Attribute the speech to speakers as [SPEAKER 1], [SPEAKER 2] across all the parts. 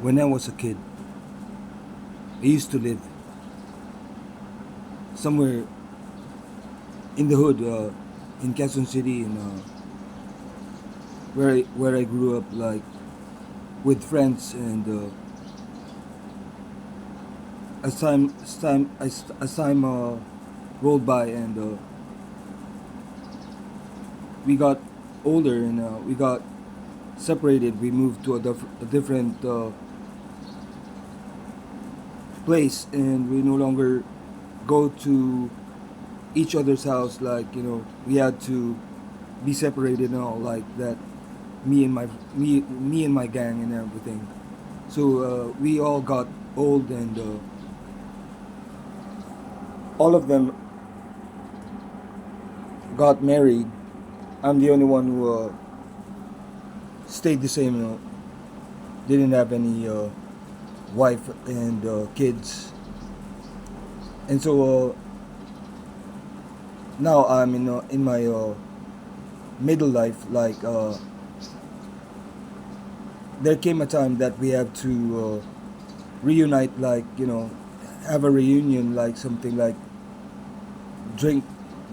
[SPEAKER 1] When I was a kid, I used to live somewhere in the hood, in Quezon City, and where I grew up, like with friends. And as time rolled by, and we got older, and we got separated. We moved to a different place, and we no longer go to each other's house. Like, we had to be separated and all like that. Me and my gang and everything. So we all got old, and all of them got married. I'm the only one who stayed the same. Didn't have any wife and kids. And so now I'm in my middle life. Like, there came a time that we have to reunite, like, have a reunion, like something like drink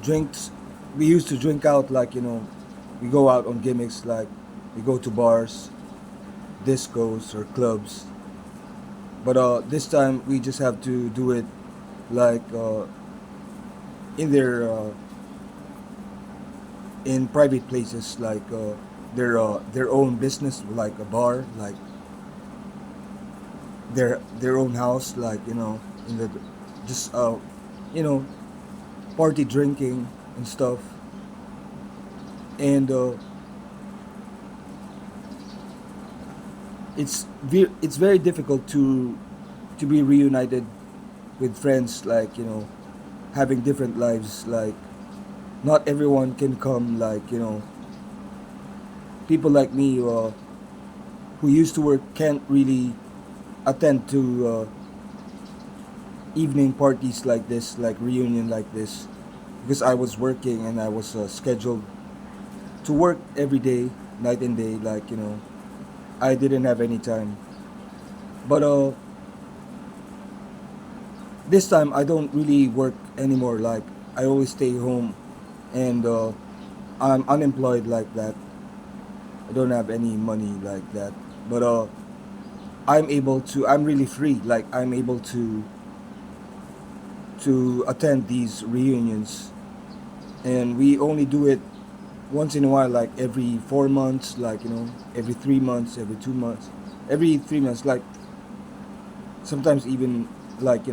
[SPEAKER 1] drinks. We used to drink out, like, we go out on gimmicks, like we go to bars, discos, or clubs. But this time we just have to do it, like, in in private places, like their own business, like a bar, like their own house, like, in the just you know party drinking and stuff. And it's very difficult to be reunited with friends, like, having different lives. Like, not everyone can come, like, people like me, who used to work, can't really attend to evening parties like this, like reunion like this, because I was working, and I was scheduled to work every day, night and day. Like, I didn't have any time. But this time I don't really work anymore. Like, I always stay home, and I'm unemployed like that. I don't have any money like that. But I'm really free. Like, I'm able to attend these reunions, and we only do it once in a while, like every 4 months, like, every 3 months, every 2 months, every 3 months, like sometimes even, like,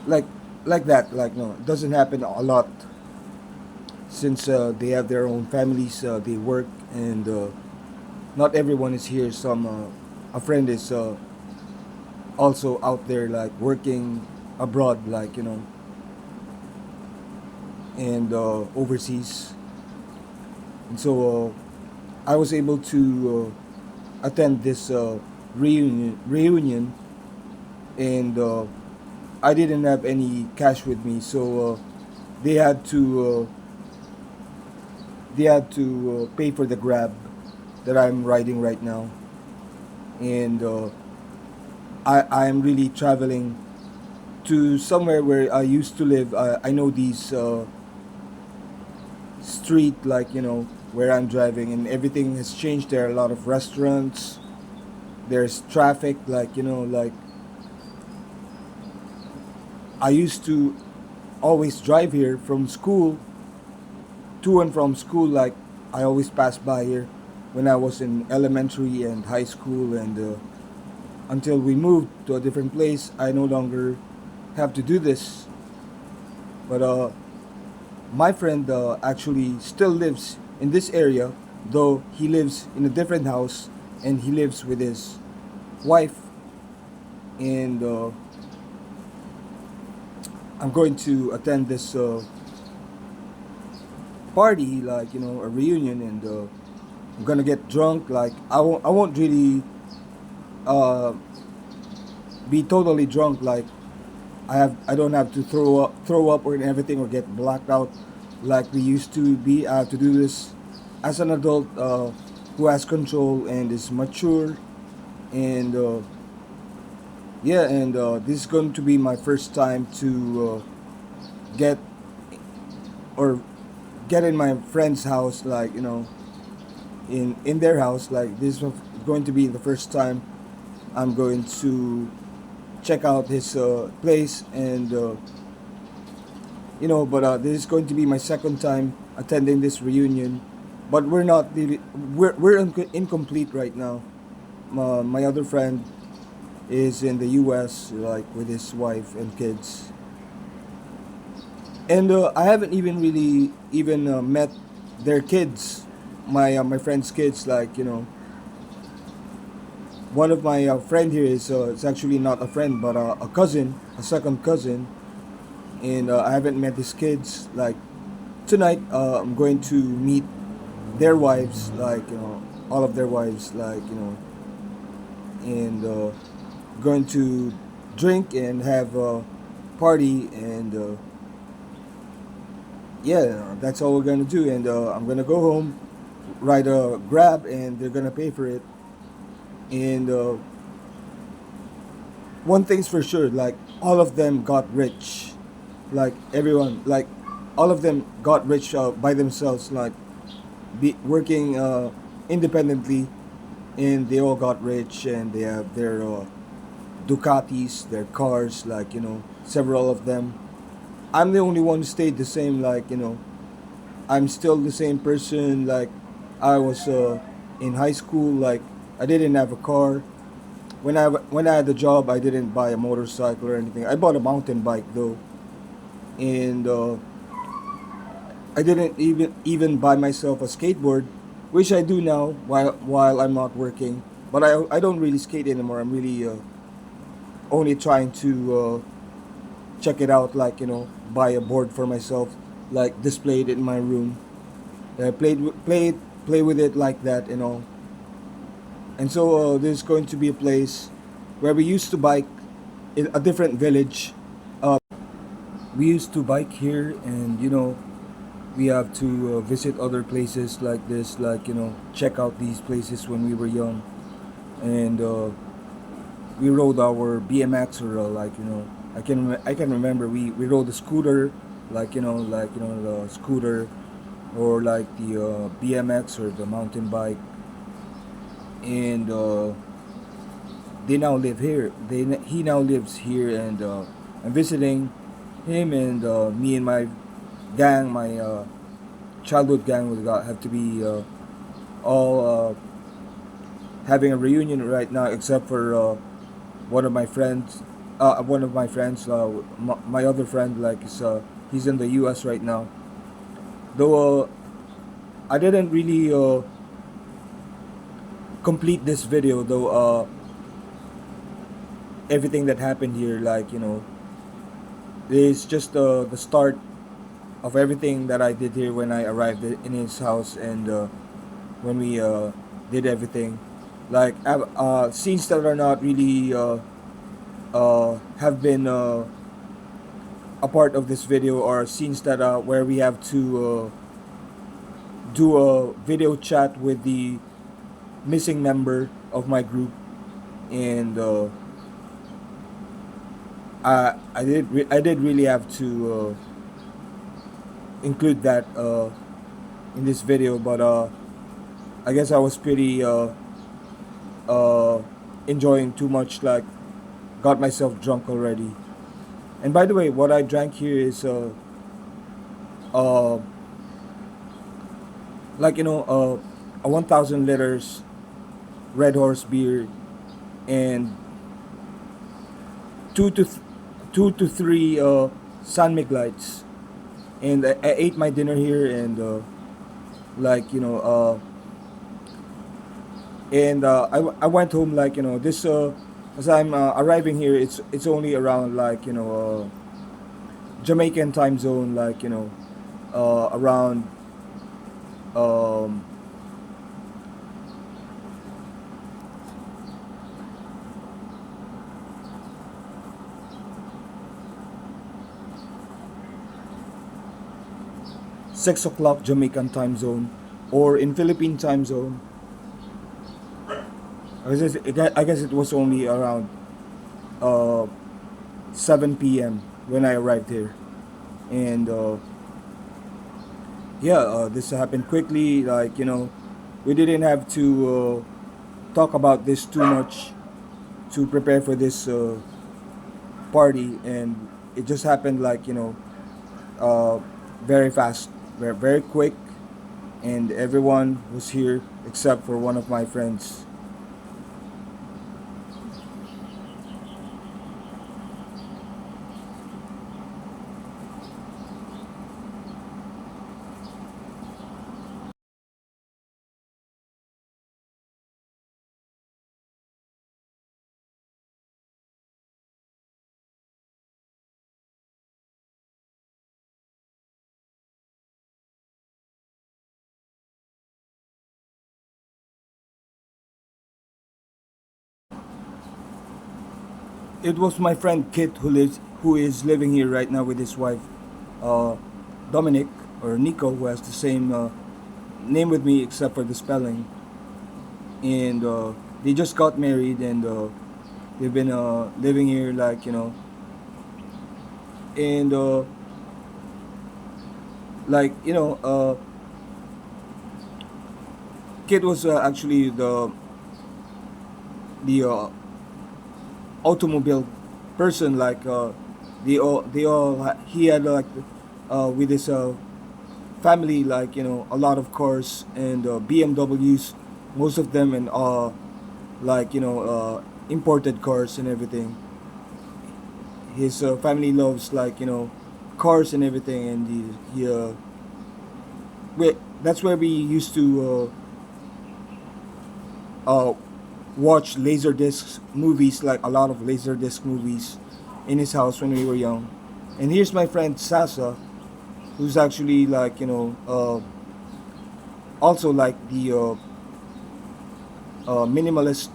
[SPEAKER 1] like like that. Like, no, it doesn't happen a lot, since they have their own families, they work, and not everyone is here. Some A friend is also out there, like working abroad, like, and overseas. And so I was able to attend this reunion, and I didn't have any cash with me. So they had to pay for the Grab that I'm riding right now. And I am really traveling to somewhere where I used to live. I know these street, like, where I'm driving, and everything has changed. There are a lot of restaurants. There's traffic, like, like I used to always drive here from school, to and from school. Like, I always pass by here when I was in elementary and high school, and until we moved to a different place, I no longer have to do this. But my friend actually still lives in this area, though he lives in a different house, and he lives with his wife. And I'm going to attend this party, like, a reunion, and I'm gonna get drunk. Like, I won't really uh, be totally drunk. Like, I don't have to throw up or everything, or get blacked out like we used to be. I have to do this as an adult who has control and is mature. and yeah, and this is going to be my first time to get or get in my friend's house, like, in their house. Like, this is going to be the first time I'm going to check out his place, and but this is going to be my second time attending this reunion. But we're not really, we're incomplete right now. My other friend is in the US, like, with his wife and kids, and I haven't even really even met their kids, my friend's kids. Like, one of my friend here is actually not a friend, but a cousin, a second cousin, and I haven't met his kids. Like, tonight, I'm going to meet their wives, like, all of their wives, like, and going to drink and have a party, and yeah, that's all we're gonna do. And I'm gonna go home, ride a Grab, and they're gonna pay for it. And one thing's for sure, like, all of them got rich, like, everyone, like, all of them got rich by themselves, like, working independently, and they all got rich, and they have their Ducatis, their cars, like, several of them. I'm the only one who stayed the same, like, I'm still the same person, like I was in high school. Like, I didn't have a car. When I had the job, I didn't buy a motorcycle or anything. I bought a mountain bike though, and I didn't even buy myself a skateboard, which I do now while I'm not working. But I don't really skate anymore. I'm really only trying to check it out, like, buy a board for myself, like, display it in my room, play with it like that, and so this is going to be a place where we used to bike in a different village. uh, we used to bike here, and we have to visit other places like this, like, check out these places when we were young, and we rode our BMX, or like, I can remember we rode the scooter, like, the scooter, or like the BMX or the mountain bike, and they now live here. He now lives here, and I'm visiting him, and me and my gang, my childhood gang, have to be all having a reunion right now, except for one of my friends. My other friend, like, he's in the U.S. right now. Though I didn't really complete this video, though. Everything that happened here, like, is just the start of everything that I did here when I arrived in his house, and when we did everything. Like, scenes that are not really have been a part of this video, are scenes that where we have to do a video chat with the missing member of my group, and I did really have to include that in this video, but I guess I was pretty uh, enjoying too much, like, got myself drunk already. And by the way, what I drank here is uh, like, a 1,000 liters Red Horse beer, and two to th- two to three San Mig lights, and I ate my dinner here, and like, and I went home, like, this as I'm arriving here, it's only around, like, Jamaican time zone, like, around um, 6 o'clock Jamaican time zone, or in Philippine time zone, I guess it was only around uh, 7 p.m. when I arrived here, and yeah, this happened quickly. Like, we didn't have to talk about this too much to prepare for this party, and it just happened like, uh, very fast, very quick, and everyone was here except for one of my friends. It was my friend Kit who is living here right now with his wife, uh, Dominic or Nico, who has the same name with me except for the spelling. And they just got married, and they've been living here, like, and like, Kit was actually the automobile person. Like, he had, like, with his family, like, a lot of cars and BMWs, most of them, and like, imported cars and everything. His family loves, like, cars and everything, and that's where we used to watch laserdisc movies, like a lot of laserdisc movies, in his house when we were young. And here's my friend Sasa, who's actually, like, also like the minimalist,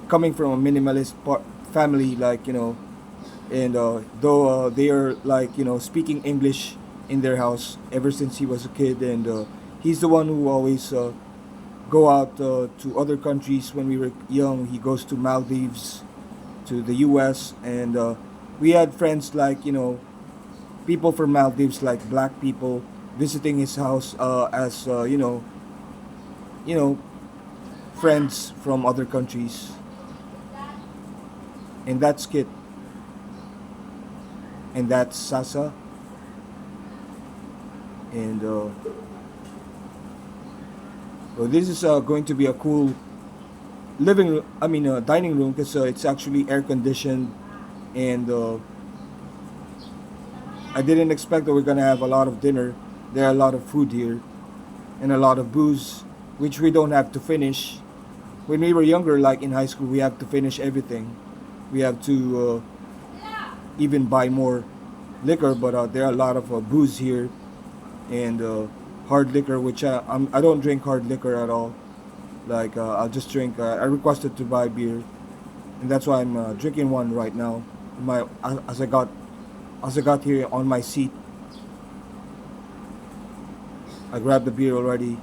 [SPEAKER 1] coming from a minimalist family, like, and though they are, like, speaking English in their house ever since he was a kid, and he's the one who always go out to other countries. When we were young, he goes to Maldives, to the U.S., and we had friends, like, people from Maldives, like black people, visiting his house as you know, friends from other countries, and that's Kit, and that's Sasa, and well, this is going to be a cool living room. I mean, dining room, because it's actually air conditioned, and I didn't expect that we're gonna have a lot of dinner. There are a lot of food here and a lot of booze, which we don't have to finish. When we were younger, like in high school, we have to finish everything. We have to even buy more liquor, but there are a lot of booze here, and hard liquor, which I don't drink hard liquor at all. Like, I'll just drink. I requested to buy beer, and that's why I'm drinking one right now. My as I got here on my seat, I grabbed the beer already,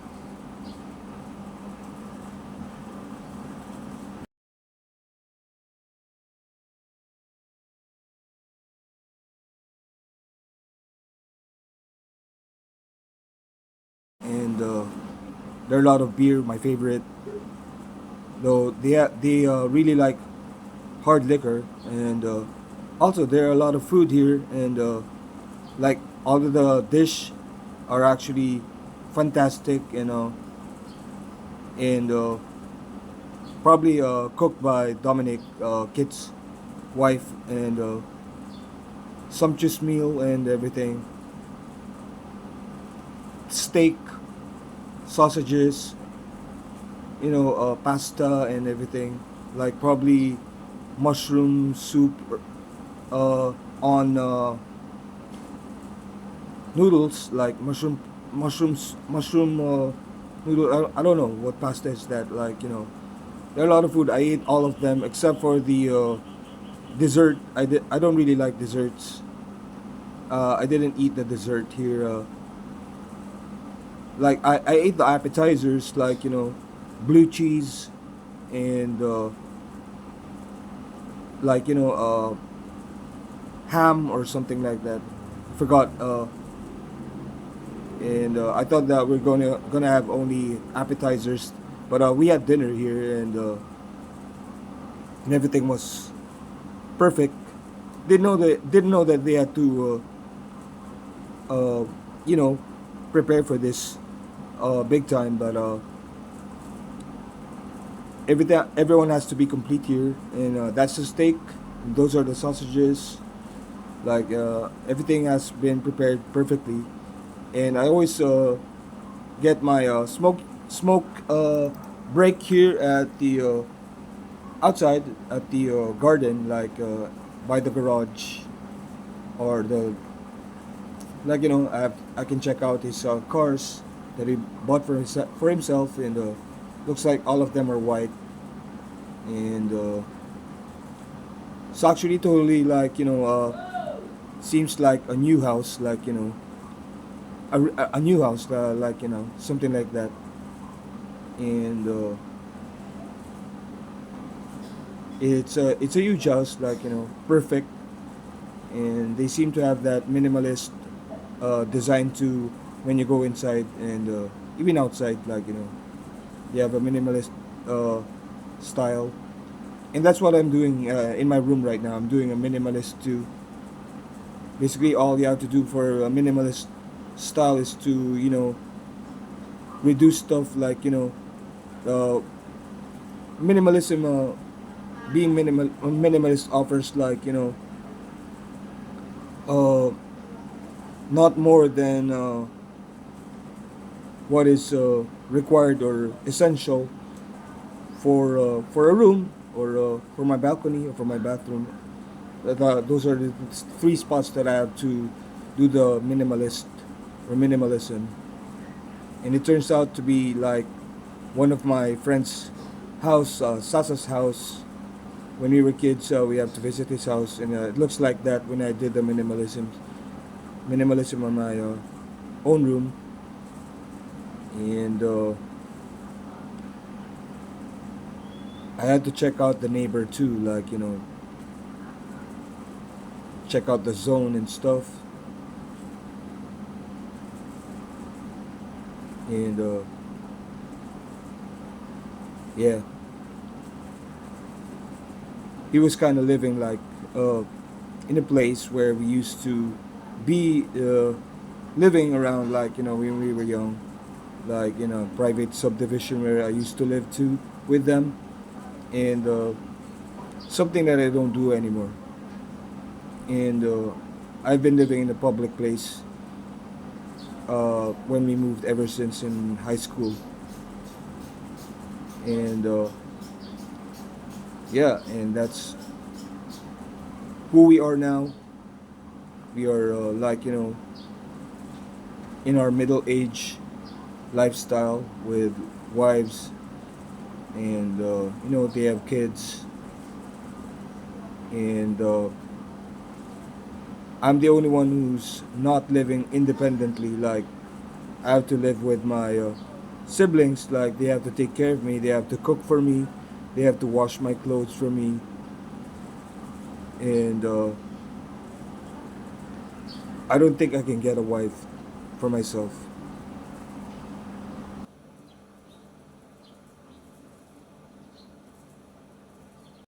[SPEAKER 1] and there are a lot of beer. My favorite, though, they really like hard liquor, and also there are a lot of food here, and like, all of the dish are actually fantastic, and probably cooked by Dominic, Kit's wife, and sumptuous meal and everything. Steak, sausages, pasta and everything. Like, probably mushroom soup on noodles, like mushroom noodle. I don't know what pasta is that. Like, there are a lot of food. I ate all of them except for the dessert. I don't really like desserts. I didn't eat the dessert here. Like, I ate the appetizers, like, blue cheese, and like ham or something like that. Forgot. And I thought that we're gonna have only appetizers, but we had dinner here, and everything was perfect. Didn't know that they had to you know prepare for this big time, but everyone has to be complete here, and that's the steak. Those are the sausages. Like everything has been prepared perfectly, and I always get my smoke break here at the outside at the garden, like by the garage, or the like I can check out his cars that he bought for himself, and looks like all of them are white, and it's actually totally like seems like a new house, like a new house, like something like that, and it's a huge house, like perfect, and they seem to have that minimalist design too when you go inside, and even outside, like they have a minimalist uh, style, and that's what I'm doing in my room right now. I'm doing a minimalist too. Basically, all you have to do for a minimalist style is to reduce stuff, like uh, minimalism. Being minimalist offers, like uh, not more than what is required or essential for a room, or for my balcony, or for my bathroom. Those are the three spots that I have to do the minimalist or minimalism, and it turns out to be like one of my friends' house, Sasa's house. When we were kids, we have to visit his house, and it looks like that when I did the minimalism on my own room, and I had to check out the neighbor too, like check out the zone and stuff, and yeah, he was kind of living like in a place where we used to be living around, like when we were young, like private subdivision where I used to live too with them, and something that I don't do anymore, and I've been living in a public place when we moved ever since in high school, and yeah, and that's who we are now. We are like in our middle age lifestyle with wives, and they have kids, and I'm the only one who's not living independently. Like I have to live with my siblings. Like they have to take care of me. They have to cook for me. They have to wash my clothes for me. And I don't think I can get a wife for myself.